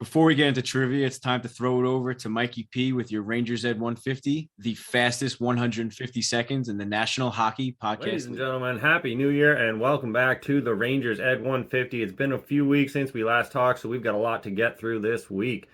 Before we get into trivia, it's time to throw it over to Mikey P with your Rangers Ed 150, the fastest 150 seconds in the National Hockey Ladies Podcast and League. gentlemen, Happy New Year and welcome back to the Rangers Ed 150. It's been a few weeks since we last talked, so we've got a lot to get through this week.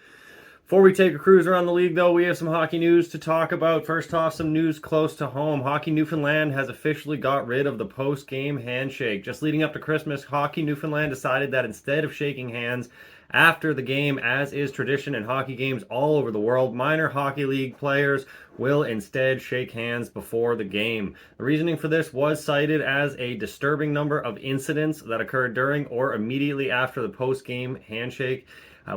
Before we take a cruise around the league, though, we have some hockey news to talk about. First off, some news close to home. Hockey Newfoundland has officially got rid of the post-game handshake. Just leading up to Christmas, Hockey Newfoundland decided that instead of shaking hands after the game, as is tradition in hockey games all over the world, minor hockey league players will instead shake hands before the game. The reasoning for this was cited as a disturbing number of incidents that occurred during or immediately after the post-game handshake,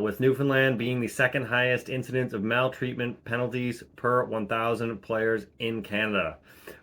with Newfoundland being the second highest incidence of maltreatment penalties per 1,000 players in Canada.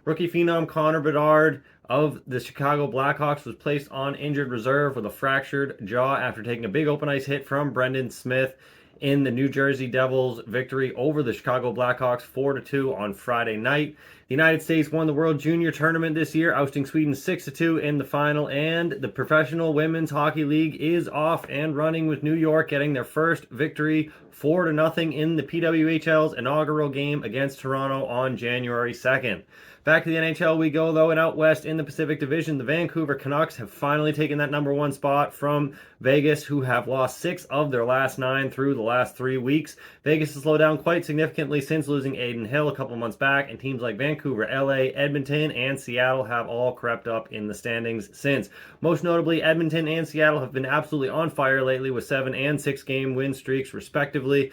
Rookie phenom Connor Bedard of the Chicago Blackhawks was placed on injured reserve with a fractured jaw after taking a big open ice hit from Brendan Smith in the New Jersey Devils' victory over the Chicago Blackhawks 4-2 on Friday night. The United States won the World Junior Tournament this year, ousting Sweden 6-2 in the final, and the Professional Women's Hockey League is off and running, with New York getting their first victory 4-0 in the PWHL's inaugural game against Toronto on January 2nd. Back to the NHL we go, though, and out west in the Pacific Division, the Vancouver Canucks have finally taken that number one spot from Vegas, who have lost 6 of their last 9 through the last 3 weeks. Vegas has slowed down quite significantly since losing Aiden Hill a couple months back, and teams like Vancouver, LA, Edmonton, and Seattle have all crept up in the standings since. Most notably, Edmonton and Seattle have been absolutely on fire lately with 7 and 6 game win streaks, respectively.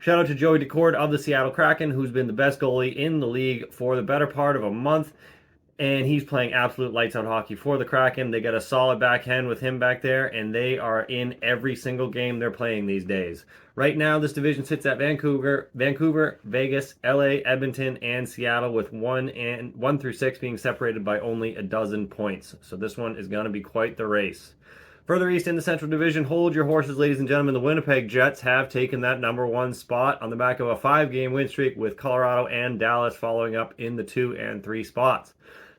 Shout out to Joey Daccord of the Seattle Kraken, who's been the best goalie in the league for the better part of a month, and he's playing absolute lights-out hockey for the Kraken. They got a solid backhand with him back there, and they are in every single game they're playing these days. Right now, this division sits at Vancouver, Vegas, LA, Edmonton, and Seattle, with 1 through 6 being separated by only a dozen points. So this one is going to be quite the race. Further east in the Central Division, hold your horses, ladies and gentlemen. The Winnipeg Jets have taken that number one spot on the back of a 5-game win streak, with Colorado and Dallas following up in the 2 and 3 spots.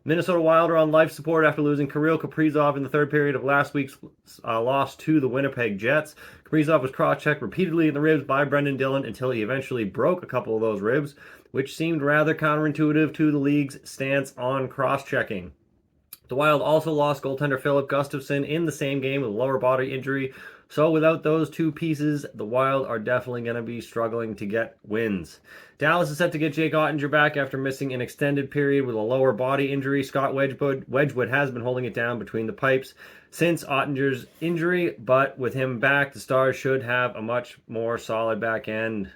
Minnesota Wild are on life support after losing Kirill Kaprizov in the third period of last week's loss to the Winnipeg Jets. Kaprizov was cross-checked repeatedly in the ribs by Brendan Dillon until he eventually broke a couple of those ribs, which seemed rather counterintuitive to the league's stance on cross-checking. The Wild also lost goaltender Philip Gustafsson in the same game with a lower body injury. So without those two pieces, the Wild are definitely going to be struggling to get wins. Dallas is set to get Jake Ottinger back after missing an extended period with a lower body injury. Scott Wedgwood has been holding it down between the pipes since Ottinger's injury, but with him back, the Stars should have a much more solid back end.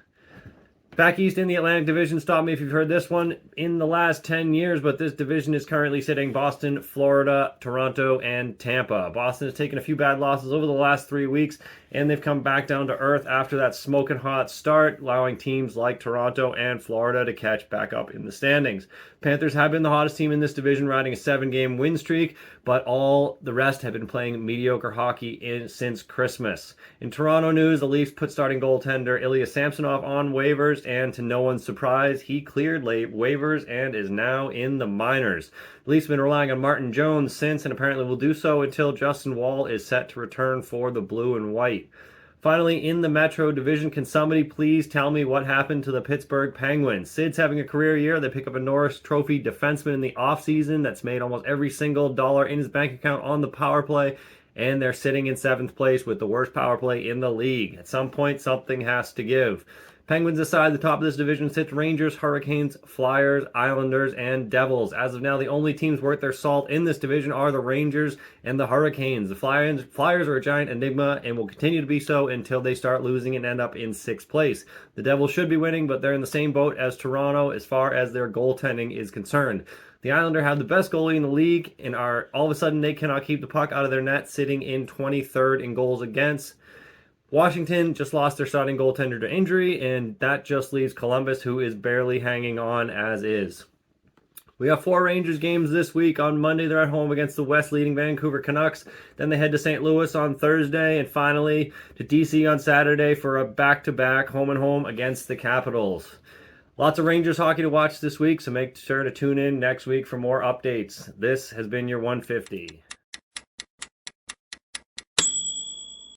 Back east in the Atlantic Division, stop me if you've heard this one in the last 10 years, but this division is currently sitting Boston, Florida, Toronto, and Tampa. Boston has taken a few bad losses over the last 3 weeks, and they've come back down to earth after that smoking hot start, allowing teams like Toronto and Florida to catch back up in the standings. Panthers have been the hottest team in this division, riding a 7-game win streak, but all the rest have been playing mediocre hockey since Christmas. In Toronto news, the Leafs put starting goaltender Ilya Samsonov on waivers, and to no one's surprise, he cleared waivers and is now in the minors. The Leafs have been relying on Martin Jones since, and apparently will do so until Justin Wall is set to return for the blue and white. Finally, in the Metro Division, can somebody please tell me what happened to the Pittsburgh Penguins? Sid's having a career year. They pick up a Norris Trophy defenseman in the offseason that's made almost every single dollar in his bank account on the power play, and they're sitting in 7th place with the worst power play in the league. At some point, something has to give. Penguins aside, the top of this division sits Rangers, Hurricanes, Flyers, Islanders, and Devils. As of now, the only teams worth their salt in this division are the Rangers and the Hurricanes. The Flyers are a giant enigma and will continue to be so until they start losing and end up in 6th place. The Devils should be winning, but they're in the same boat as Toronto as far as their goaltending is concerned. The Islanders have the best goalie in the league, and all of a sudden they cannot keep the puck out of their net, sitting in 23rd in goals against. Washington just lost their starting goaltender to injury, and that just leaves Columbus, who is barely hanging on as is. We have 4 Rangers games this week. On Monday, they're at home against the West-leading Vancouver Canucks. Then they head to St. Louis on Thursday, and finally to DC on Saturday for a back-to-back home-and-home against the Capitals. Lots of Rangers hockey to watch this week, so make sure to tune in next week for more updates. This has been your 150.